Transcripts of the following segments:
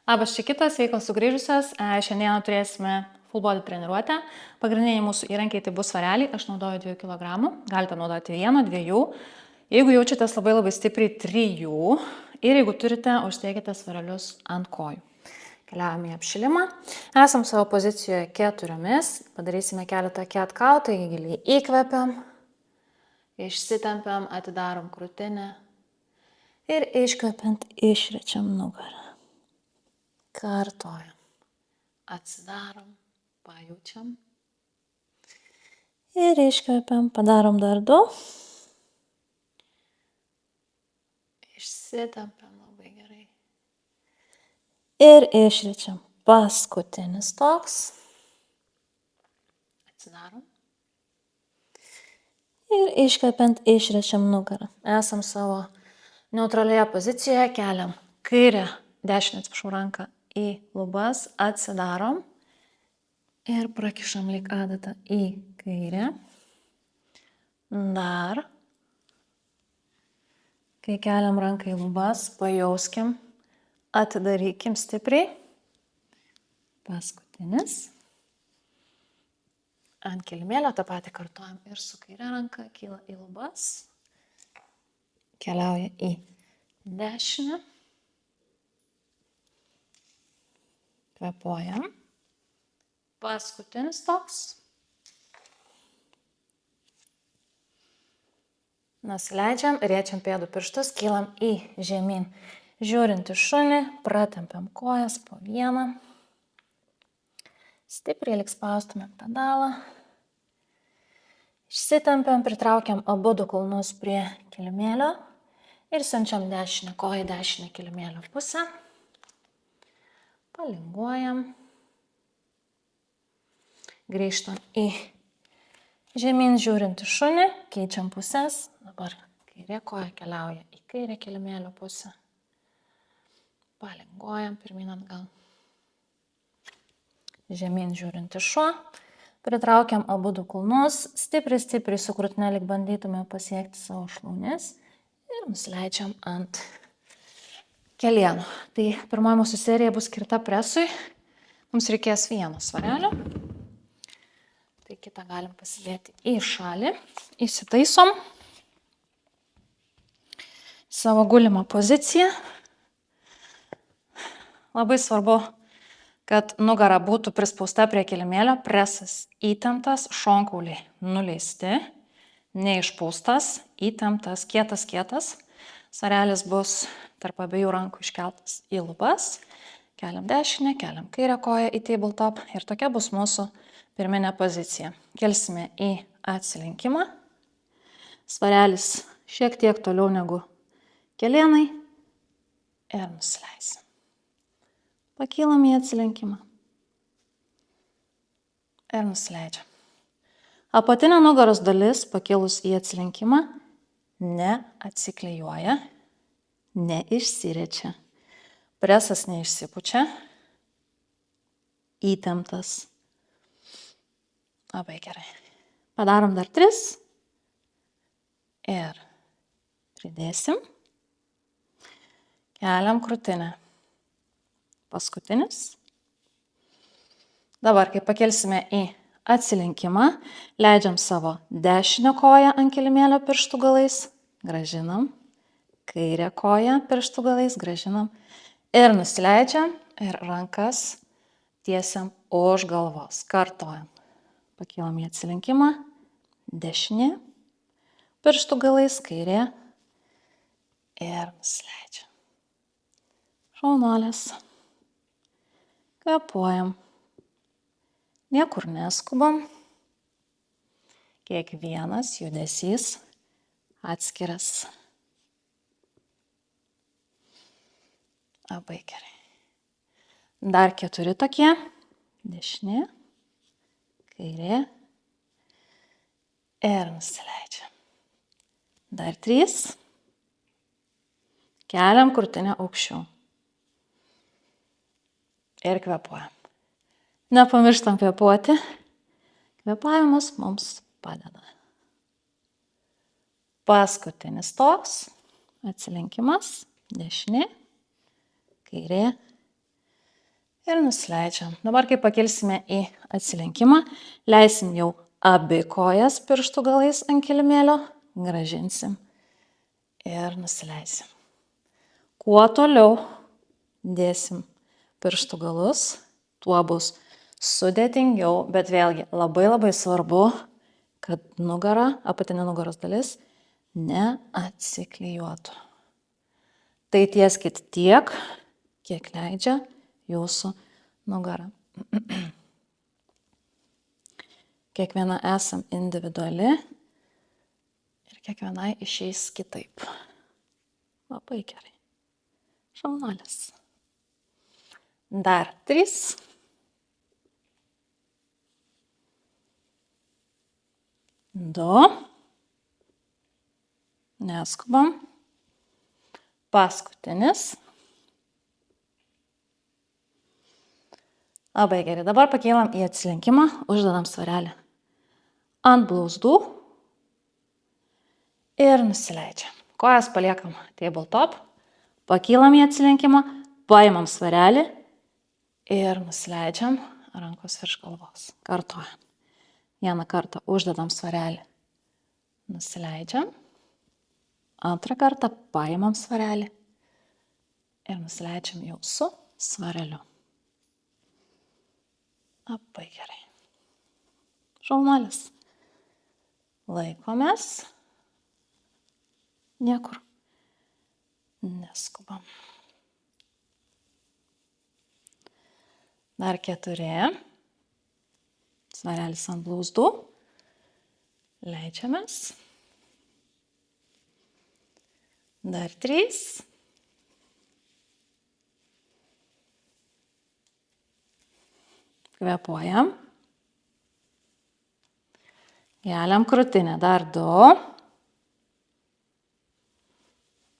Labas, čia kitas, sveikos sugrįžusios. Šiandieną turėsime full body treniruotę. Pagrindiniai mūsų įrankiai tai bus svareliai, aš naudoju 2 kg, galite naudoti 1, 2, jeigu jaučiatės labai stipriai 3 ir jeigu turite, uždėkite svarelius ant kojų. Keliaujame į apšilimą. Esam savo pozicijoje 4, padarysime keletą cat cow, taigi giliai įkvepiam, išsitempiam, atidarom krūtinę ir iškvepiant išrečiam nugarą. Kartojam, atsidarom, pajaučiam ir iškvepiam, padarom dar 2. Išsitempiam labai gerai. Ir išrečiam. Paskutinis toks. Atsidarom. Ir iškvepiant išrečiam nugarą. Esam savo neutralioje pozicijoje, keliam kairę, dešinę, ranką į lubas, atsidarom ir prakišam lyg adatą į kairę. Dar. Kai keliam ranką į lubas, pajauskim, atidarykim stipriai. Paskutinis. Ant kilimėlio tą patį kartuojam ir su kairė ranka kyla į lubas. Keliauja į dešinę. Kvepuojam. Paskutinis toks. Nusileidžiam, riečiam pėdų pirštus, kylam į žemyn. Žiūrint į šunį, pratempiam kojas po vieną. Stipriai lyg spaustumėm pedalą. Išsitempiam, pritraukiam abudu kulnus prie kilimėlio ir siunčiam dešinę koją į dešinę kilimėlio pusę. Palinguojam. Grįžtam į žemyn žiūrint į šunį, keičiam pusės. Dabar kairė koja keliauja į kairę kilimėlio pusę. Palinguojam pirmyn atgal. Žemyn žiūrint į šuo. Pritraukiam abudu kulnus. Stipriai su krūtine lyg bandytume pasiekti savo šlaunis. Ir nusileidžiam ant kelienų. Tai pirmoji mūsų serija bus skirta presui. Mums reikės 1 svarelio. Tai kitą galim pasidėti į šalį. Įsitaisom. Savo gulimą poziciją. Labai svarbu, kad nugara būtų prispausta prie kilimėlio, presas įtemptas, šonkauliai nuleisti, neišpūstas, įtemptas, kietas. Svarelis bus tarp abiejų rankų iškeltas į lubas. Keliam dešinę, keliam kairę koją į tabletop ir tokia bus mūsų pirminė pozicija. Kelsime į atsilenkimą. Svarelis šiek tiek toliau negu kelienai ir nusileisim. Pakylam į atsilenkimą. Ir nusileidžiam. Apatinė nugaros dalis pakilus į atsilenkimą neatsiklijuoja, neišsiriečia. Presas neišsipučia. Įtemptas. Labai gerai. Padarom dar 3. Ir pridėsim. Keliam krūtinę. Paskutinis. Dabar, kai pakelsime į atsilenkimą, leidžiam savo dešinę koją ant kilimėlio pirštų galais, grąžinam, kairę koją pirštų galais, grąžinam ir nusileidžiam ir rankas tiesiam už galvos. Kartojam. Pakylam į atsilenkimą, dešinė, pirštų galais, kairė ir nusileidžiam. Šaunuolės. Kvepuojam. Niekur neskubam. Kiekvienas judesys atskiras. Labai gerai. Dar 4 tokie. Dešinė, kairė ir nusileidžiam. Dar 3. Keliam krūtinę aukščiau. Ir kvepuojam. Nepamirštam kvepuoti. Kvepavimas mums padeda. Paskutinis toks. Atsilenkimas. Dešinė. Kairė. nusileidžiam. Dabar, kai pakelsime į atsilenkimą, leisim jau abi kojas pirštų galais ant kilimėlio, grąžinsim ir nusileisim. Kuo toliau dėsim pirštų galus, tuo bus sudėtingiau, bet vėlgi labai svarbu, kad nugara, apatinė nugaros dalis neatsiklijuotų. Tai tieskit tiek, kiek leidžia jūsų nugara. Kiekviena esam individuali ir kiekvienai išeis kitaip. Labai gerai. Šaunuolis. Dar 3. Du. Neskubam. Paskutinis. Labai gerai. Dabar pakeilam į atsilenkimą, uždedam svarelį ant blauzdų ir nusileidžiam. Kojas paliekam tabletop, pakeilam į atsilenkimą, paimam svarelį ir nusileidžiam rankos virš galvos. Kartuojam. Vieną kartą uždedam svarelį, nusileidžiam. Antrą kartą paimam svarelį ir nusileidžiam jau su svareliu. Labai gerai. Šaunuolis. Laikomės. Niekur neskubam. Dar 4. Svarelis ant blauzdų. Leidžiamės. Dar 3. Kvėpuojam. Keliam krūtinę. Dar 2.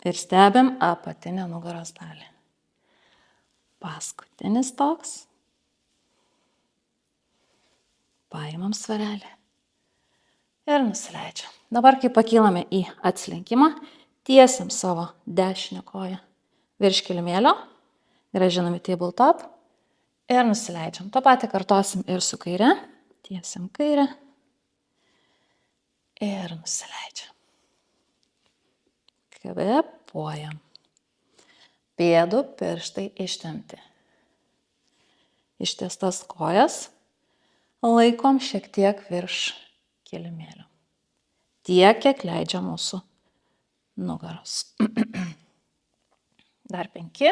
Ir stebim apatinę nugaros dalį. Paskutinis toks. Paimam svarelį. Ir nusileidžiam. Dabar, kai pakylame į atsilenkimą, tiesiam savo dešinę koją virš kilimėlio, grąžinam į tabletop ir nusileidžiam. To patį kartosim ir su kaire. Tiesiam kairę ir nusileidžiam. Kvėpuojam. Pėdų pirštai ištempti. Ištiestas kojas laikom šiek tiek virš kilimėlio. Tiek, kiek leidžia mūsų nugaros. Dar 5.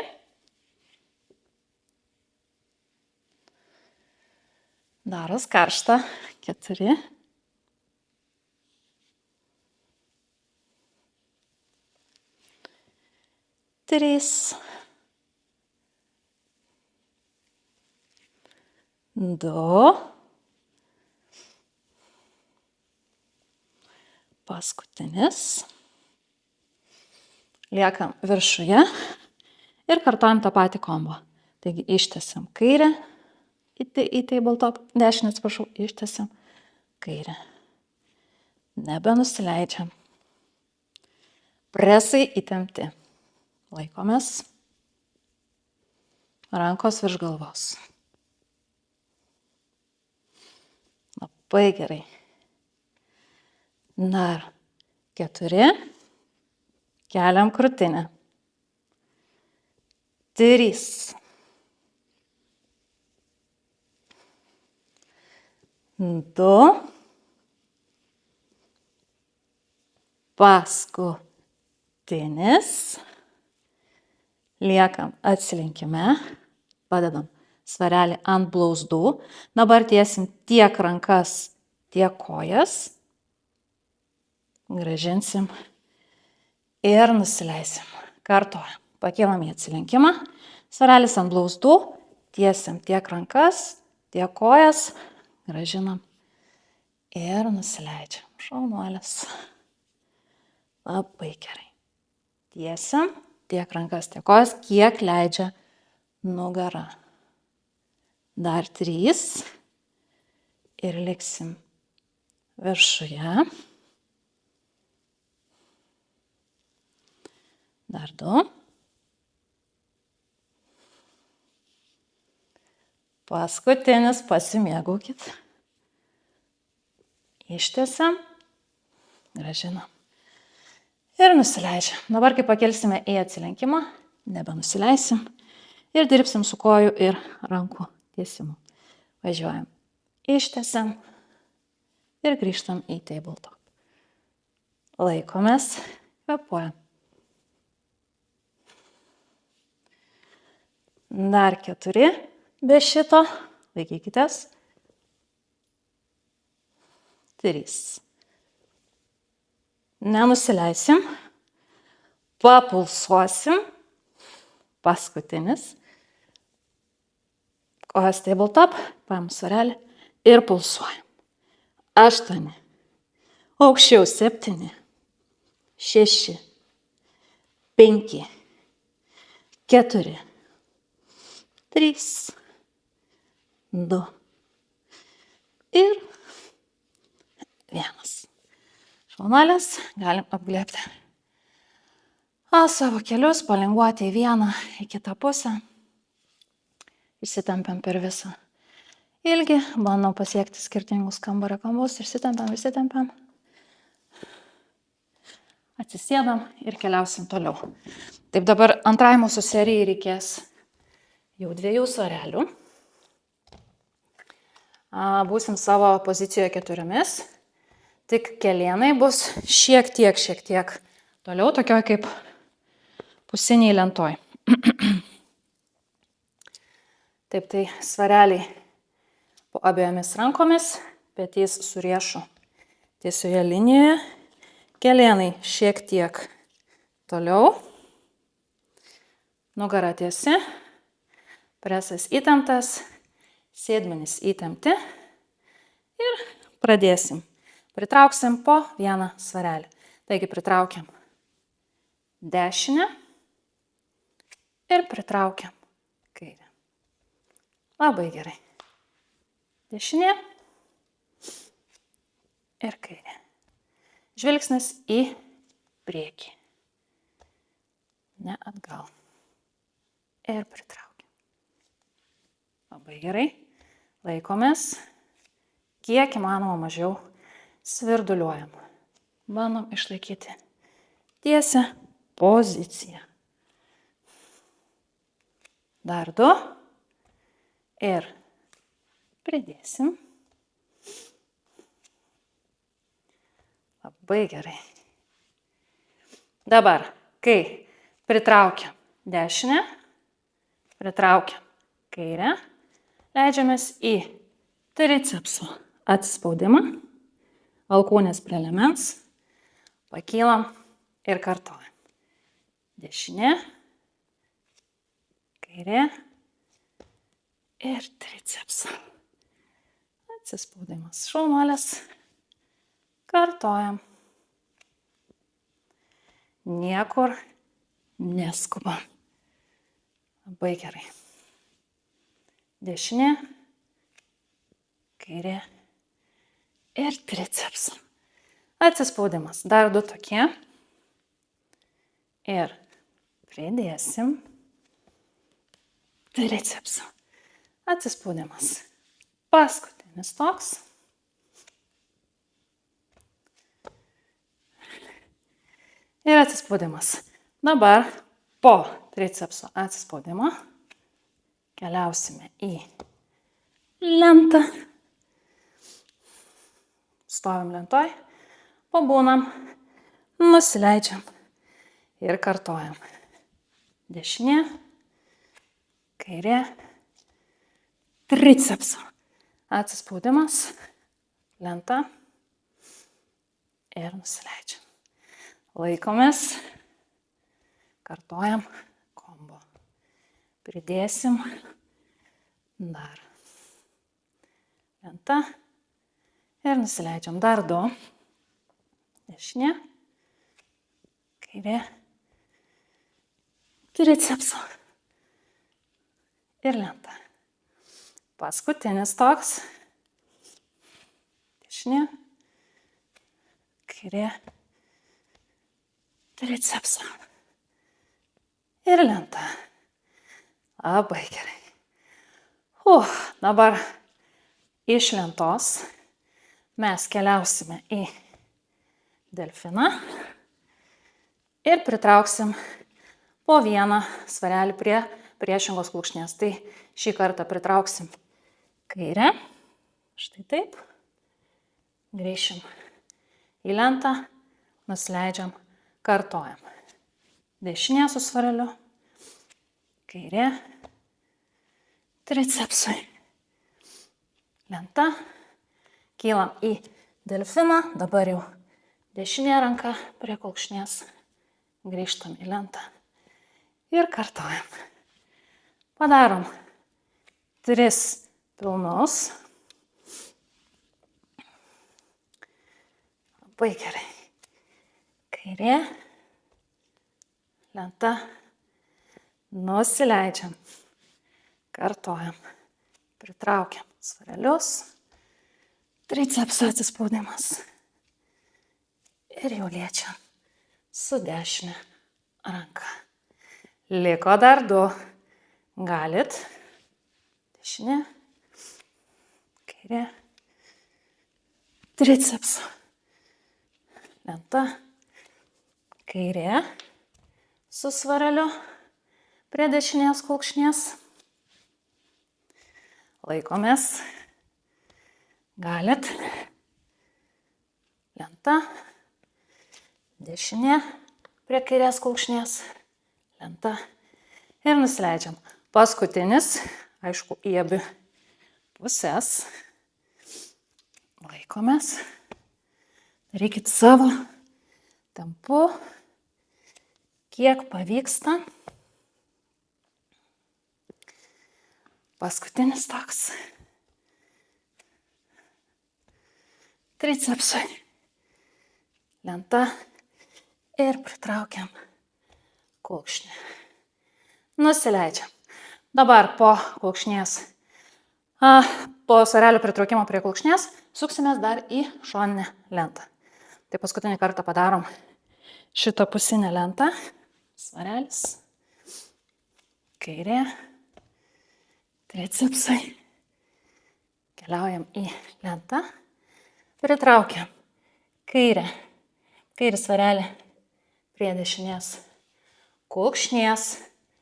Daros karšta. 4. 3. 2. Paskutinis. Liekam viršuje ir kartuojam tą patį kombą. Taigi ištiesiam kairę į tabletop, dešinę atsiprašau, ištiesiam kairę. Nebenusileidžiam. Presai įtempti. Laikomės. Rankos virš galvos. Labai gerai. Dar 4. Keliam krūtinę. 3. 2. Paskutinis. Liekam atsilenkime. Padedam svarelį ant blauzdų. Dabar tiesim tiek rankas, tiek kojas. Grąžinsim ir nusileisim. Kartuojam. Pakėlam į atsilenkimą. Svarelis ant blauzdų. Tiesiam tiek rankas, tiek kojas. Grąžinam ir nusileidžiam. Šaunuolis. Labai gerai. Tiesiam tiek rankas, tiek kojas, kiek leidžia nugara. Dar 3. Ir liksim viršuje. Dar 2. Paskutinis, pasimėgaukit. Ištiesiam, grąžinam. Ir nusileidžiam. Dabar, kai pakelsime į atsilenkimą, nebenusileisim ir dirbsim su kojų ir rankų tiesimu. Važiuojam. Ištiesiam ir grįžtam į tabletop. Laikomės, kvėpuojam. Dar 4 be šito. Laikykitės. 3. Nenusileisim. Papulsuosim. Paskutinis. Kojas tabletop, paėm svarelį ir pulsuojam. 8. Aukščiau 7. 6. 5. 4. 3. 2. Ir 1. Šlaunelės galim apglėbti. Savo kelius palinguoti į vieną, į kitą pusę. Išsitempiam per visą ilgį, bandom pasiekti skirtingus kambario kampus, išsitempiam. Atsisėdam ir keliausim toliau. Taip, dabar antrai mūsų serijai reikės jau 2 svarelių. Būsim savo pozicijoje 4. Tik kelienai bus šiek tiek toliau, tokioj kaip pusiniai lentoj. Taip, tai svareliai po abiejomis rankomis, petys su riešu tiesioje linijoje, kelienai šiek tiek toliau, nugara tiesi, presas įtemptas, sėdmenys įtempti ir pradėsim. Pritrauksim po 1 svarelį. Taigi pritraukiam dešinę ir pritraukiam kairę. Labai gerai. Dešinė ir kairė. Žvilgsnis į priekį. Ne atgal. Ir pritraukiam. Labai gerai. Laikomės. Kiek įmanoma mažiau svirduliuojam. Bandom išlaikyti tiesią poziciją. Dar 2. Ir pridėsim. Labai gerai. Dabar, kai pritraukiam dešinę, pritraukiam kairę, leidžiamės į tricepsų atsispaudimą, alkūnės prie liemens, pakylam ir kartojam. Dešinė, kairė ir tricepsą. Atsispaudimas šlaunelės, kartojam. Niekur neskubam. Labai gerai. Dešinė, kairė ir tricepsą. Atsispaudimas. Dar 2 tokie. Ir pridėsim tricepsą. Atsispaudimas. Paskutinis toks. Ir atsispaudimas. Dabar po tricepso atsispaudimo keliausime į lentą. Stovim lentoj, pabūnam, nusileidžiam ir kartojam. Dešinė, kairė, tricepso. Atsispaudimas, lenta ir nusileidžiam. Laikomės, kartojam kombo. Pridėsim dar. Lenta ir nusileidžiam. Dar 2. Dešinė, kairė, tricepso ir lenta. Paskutinis toks. Dešinė, kairė, tricepso ir lenta. Labai gerai. Dabar iš lentos mes keliausime į delfiną ir pritrauksim po vieną svarelį prie priešingos kulkšnies. Tai šį kartą pritrauksim kairę, štai taip, grįšim į lentą, nusileidžiam, kartojam. Dešinė su svareliu, kairė, tricepsui, lenta, kylam į delfiną, dabar jau dešinė ranka prie kulkšnies, grįžtam į lentą ir kartojam. Padarom 3 pilnus. Labai gerai. Kairė, lenta, nusileidžiam, kartojam, pritraukiam svarelius, tricepsų atsispaudimas ir jau liečiam su dešinė ranka. Liko dar 2. Galit. Dešinė, kairė, tricepsų, lenta, kairė su svareliu prie dešinės kulkšnies. Laikomės. Galit. Lenta, dešinė prie kairės kulkšnies, lenta ir nusileidžiam. Paskutinis, aišku, į abi pusės. Laikomės. Darykit savo tempu, kiek pavyksta. Paskutinis toks. Tricepsui, lenta ir pritraukiam kulkšnį. Nusileidžiam. Dabar po kulkšnies, po svarelio pritraukimo prie kulkšnies, suksimės dar į šoninę lentą. Tai paskutinį kartą padarom šitą pusinę lentą. Svarelis, kairė, tricepsai. Keliaujam į lentą. Pritraukiam kairę, kairį svarelį prie dešinės kulkšnies,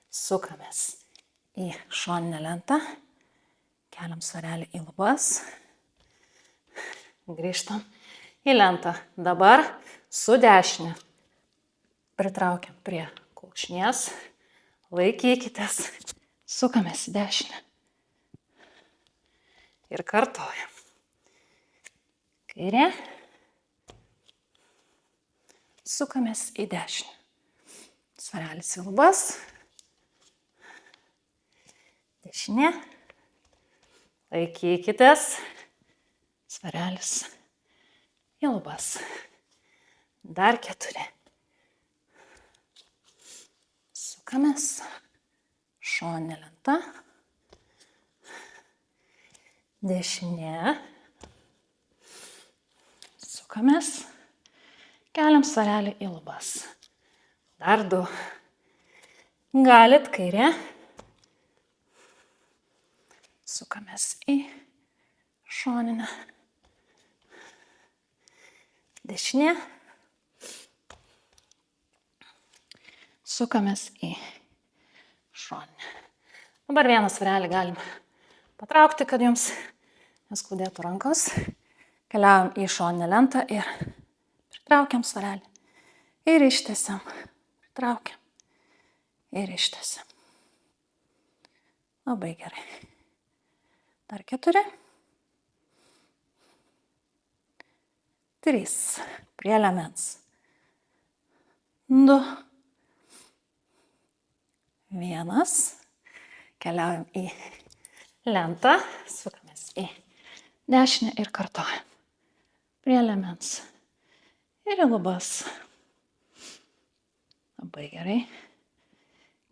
sukamės į šoninę lentą, keliam svarelį į lubas, grįžtam į lentą. Dabar su dešinė pritraukiam prie kulkšnies, laikykitės, sukamės į dešinę ir kartojam. Kairė, sukamės į dešinę. Svarelis į lubas, dešinė, laikykitės, svarelis į lubas. Dar 4. Sukamės, šoninė lenta, dešinė, sukamės, keliam svarelį į lubas. Dar 2. Galit kairė, sukamės į šoninę, dešinė, sukamės į šoninę. Dabar vieną svarelį galim patraukti, kad jums neskaudėtų rankos. Keliaujam į šoninę lentą ir pritraukiam svarelį. Ir ištęsiam. Pritraukiam. Ir ištęsiam. Labai gerai. Dar 4. 3. Prie liemens. 2. 1. Keliaujam į lentą. Sukamės į dešinę ir kartojam. Prie liemens. Ir į lubas. Labai gerai.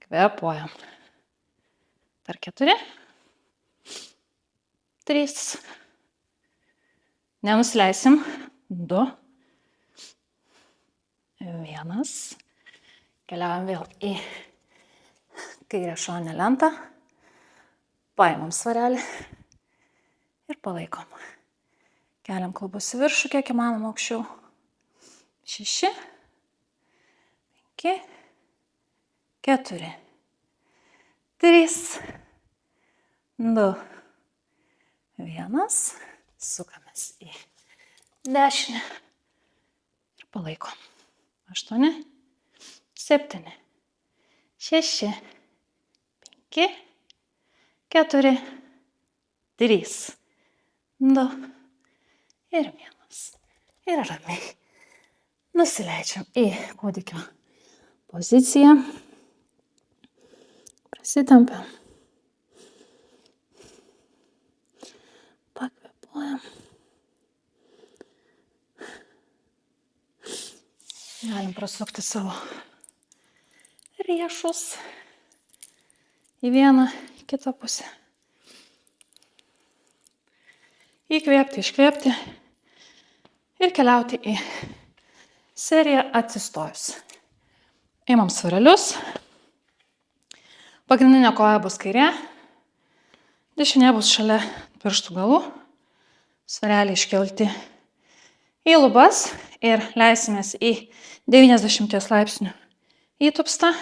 Kvėpuojam. Dar 4. 3. Nenusileisim. 2. 1. Keliaujam vėl į kairę šoninę lentą. Paimam svarelį ir palaikom. Keliam klubus į viršų, kiek įmanoma aukščiau. 6, 5, 4, 3, 2, 1. Sukamės į dešinę ir palaikom. 8, 7, 6, 5, 4, 3, 2 ir 1. Ir ramiai nusileidžiam į kūdikio poziciją. Prasitempiam. Pakvėpuojam. Galim prasukti savo riešus į vieną, kitą pusę. Įkvėpti, iškvėpti ir keliauti į seriją atsistojus. Imam svarelius. Pagrindinė koja bus kairė, dešinė bus šalia pirštų galų. Svarelį iškelti į lubas ir leisimės į 90 laipsnių įtupstą.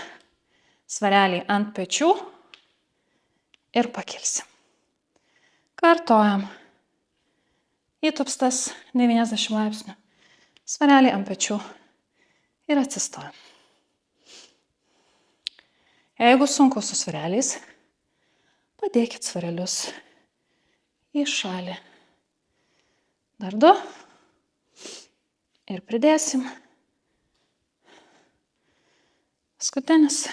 Svarelį ant pečių ir pakilsim. Kartojam. Įtupstas 90 laipsnių. Svarelį ant pečių ir atsistojam. Jeigu sunku su svareliais, padėkit svarelius į šalį. Dar 2. Ir pridėsim. Paskutinis.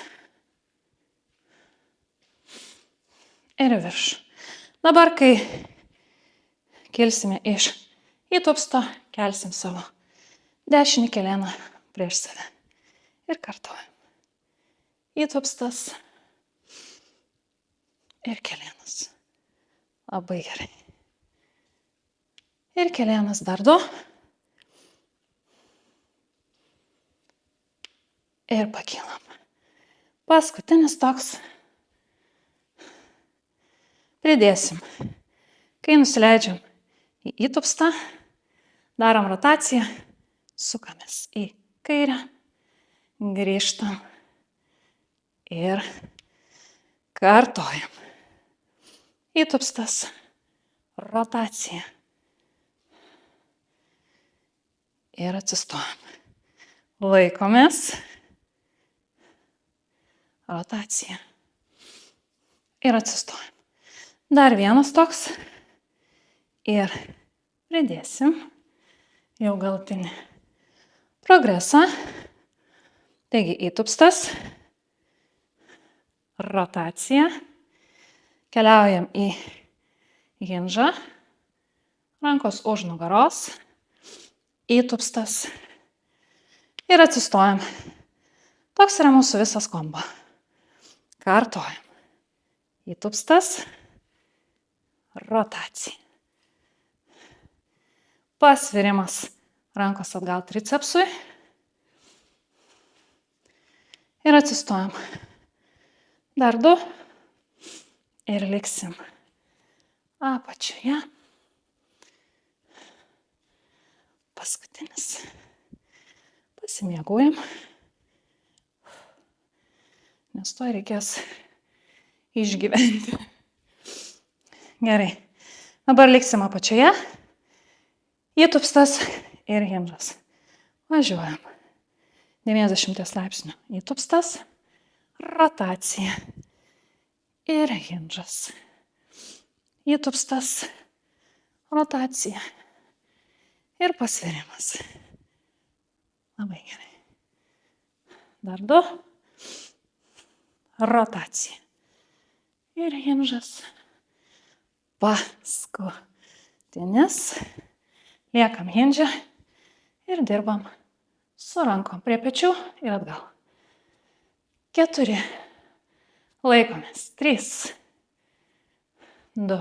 Ir virš. Dabar, kai kilsime iš įtupsto, kelsim savo dešinį kelėną prieš save. Ir kartuojam. Įtupstas ir kelėnas. Labai gerai. Ir kelėnas dar 2. Ir pakylam. Paskutinis toks. Pridėsim. Kai nusileidžiam į įtupstą, darom rotaciją, sukamės į kairę, grįžtam ir kartojam. Įtupstas, rotacija. Ir atsistojam. Laikomės. Rotacija. Ir atsistojam. Dar vienas toks. Ir pridėsim jau galutinį progresą. Taigi įtupstas. Rotacija. Keliaujam į hingą. Rankos už nugaros. Įtupstas. Ir atsistojam. Toks yra mūsų visas kombo. Kartojam. Įtupstas. Rotacija. Pasvirimas rankos atgal tricepsui. Ir atsistojam. Dar 2. Ir liksim apačioje. Paskutinis. Pasimėgaujam. Nes to reikės išgyventi. Gerai. Dabar liksim apačioje. Įtupstas ir hingas. Važiuojam. 90 laipsnių. Įtupstas. Rotacija. Ir hingas. Įtupstas. Rotacija. Ir pasvirimas. Labai gerai. Dar 2. Rotacija. Ir hingas. Paskutinis. Liekam hingę ir dirbam su rankom prie pečių ir atgal. 4. Laikomės. 3. 2.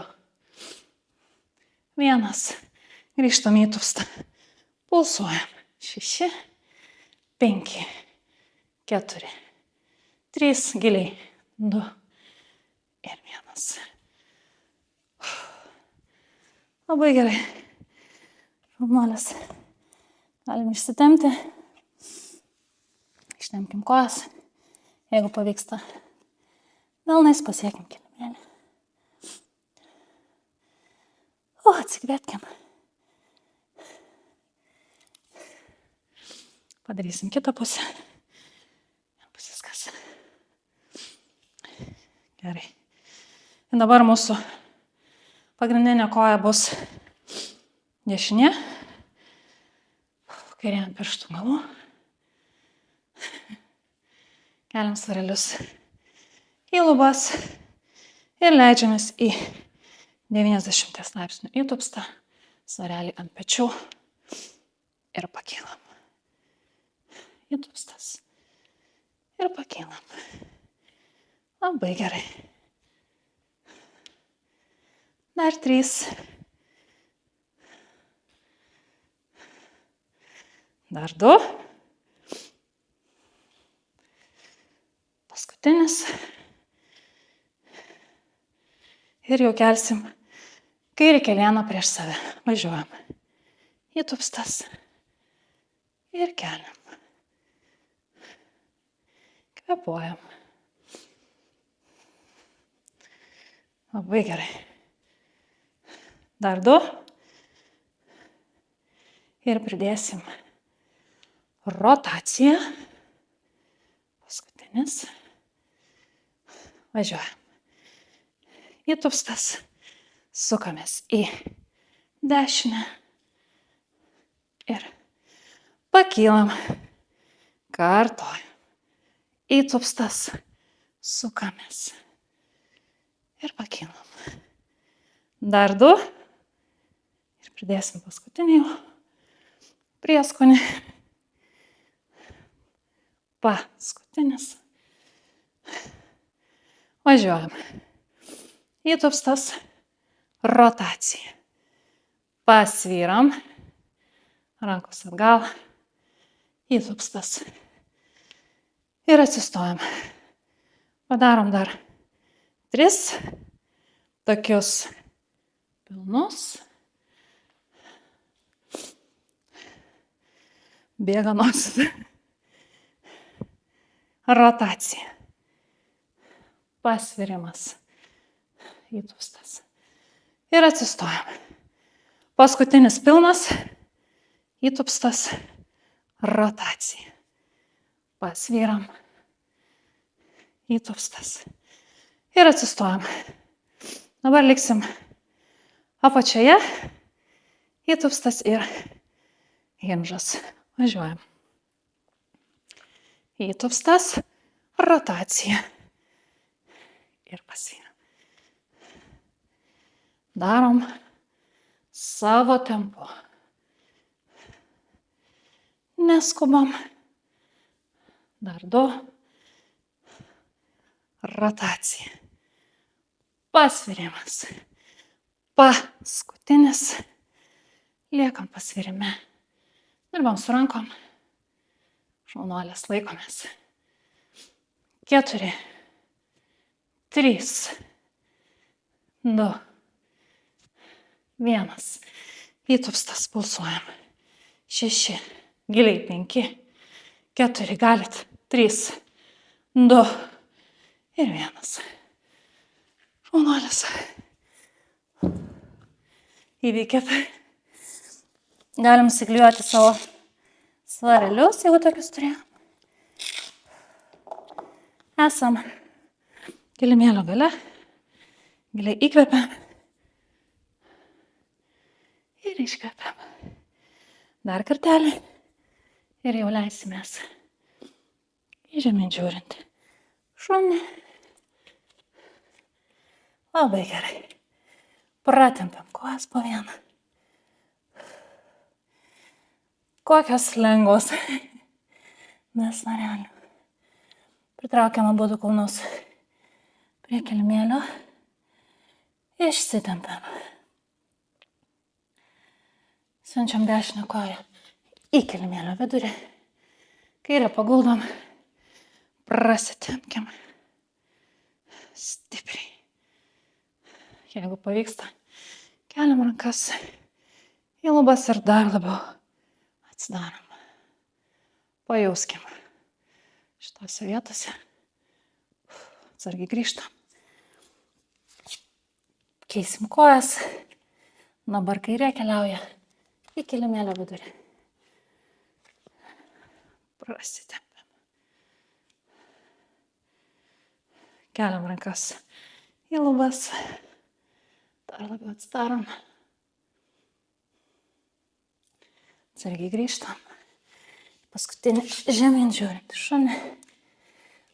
1. Grįžtam į įtupstą. Pulsuojam. 6. 5. 4. 3. Giliai. 2. Ir 1. Labai gerai. Šaunuolis. Galim išsitempti. Ištempkim kojas. Jeigu pavyksta. Delnais pasiekim kilimėlį. Atsikvėpkim. Padarysim kitą pusę. Pasiskas. Gerai. Ir dabar mūsų pagrindinė koja bus dešinė. Kairė ant pirštų galų. Keliam svarelius į lubas ir leidžiamės į 90 laipsnių įtupstą, svarelį ant pečių ir pakylam. Įtupstas ir pakylam. Labai gerai. Dar 3. Dar 2. Paskutinis. Ir jau kelsim kairį kelieną prieš save. Važiuojam. Įtupstas. Ir keliam. Kvėpuojam. Labai gerai. Dar 2. Ir pridėsim rotaciją. Paskutinis. Važiuojam. Įtupstas. Sukamės į dešinę. Ir pakylam. Kartojam. Įtupstas. Sukamės. Ir pakylam. Dar 2. Ir pridėsim paskutinį prieskonį. Paskutinis. Važiuojam. Įtupstas. Rotacija. Pasvyram. Rankos atgal. Įtupstas. Ir atsistojam. Padarom dar 3 tokius pilnus. Bėga nosis. Rotacija. Pasvirimas. Įtupstas. Ir atsistojam. Paskutinis pilnas. Įtupstas. Rotacija. Pasvyram. Įtupstas. Ir atsistojam. Dabar liksim apačioje. Įtupstas ir hinžas. Važiuojam. Įtupstas. Rotacija. Ir pasvyram. Darom savo tempu. Neskubam. Dar 2. Rotacija. Pasvirimas. Paskutinis. Liekam pasvirime. Dirbam su rankom. Šaunuolės laikomės. 4. 3. 2. 1. Įtupstas, pulsuojam. 6. Giliai 5. 4. Galit. 3. 2. Ir 1. Šaunuolės. Įveikėt. Galim įsiklijuoti savo svarelius, jeigu tokius turėjom. Esam kilimėlio gale. Giliai įkvepiam. Ir iškvepiam. Dar kartelį. Ir jau leisimės į žemyn žiūrint šunį. Labai gerai. Pratempiam kojas po vieną. Kokios lengvos. Be svarelių. Pritraukiam abudu kulnus prie kilimėlio. Išsitempiam. Siunčiam dešinę koją į kilimėlio vidurį. Kairę paguldom. Prasitempkim. Stipriai. Jeigu pavyksta, Keliam rankas į lubas ir dar labiau atsidarom. Pajauskim šitose vietose. Atsargiai grįžtam. Keisim kojas. Dabar kairė keliauja į kilimėlio vidurį. Prasitempiam. Keliam rankas į lubas. Dar labiau atsidarom. Atsargiai grįžtam. Paskutinį žemyn žiūrint šunį.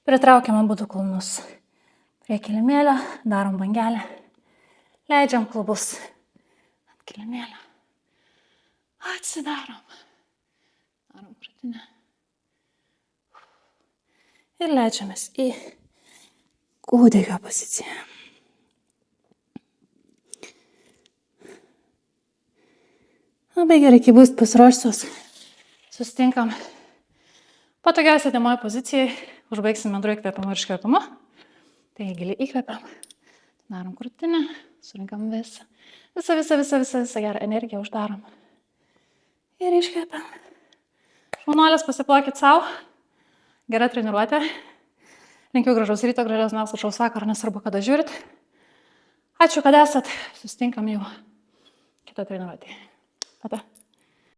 Pritraukiam abudu kulnus prie kilimėlio, darom bangelę, leidžiam klubus ant kilimėlio, atsidarom, darom krūtinę ir leidžiamės į kūdikio poziciją. Labai gerai, kai būsit pasiruošusios, susitinkam patogiausiai sėdimoj pozicijai, užbaigsim bendru įkvėpimu ir iškvėpimu. Tai giliai įkvėpiam, darom krūtinę, surinkam visą gerą energiją, uždarom. Ir iškvėpiam. Šaunuolės pasiplokit savo, gera treniruotė. Linkiu gražaus ryto, gražios nakties, gražaus vakaro, nesvarbu, kada žiūrit. Ačiū, kad esat, susitinkam jau kitą treniruotę. Ate.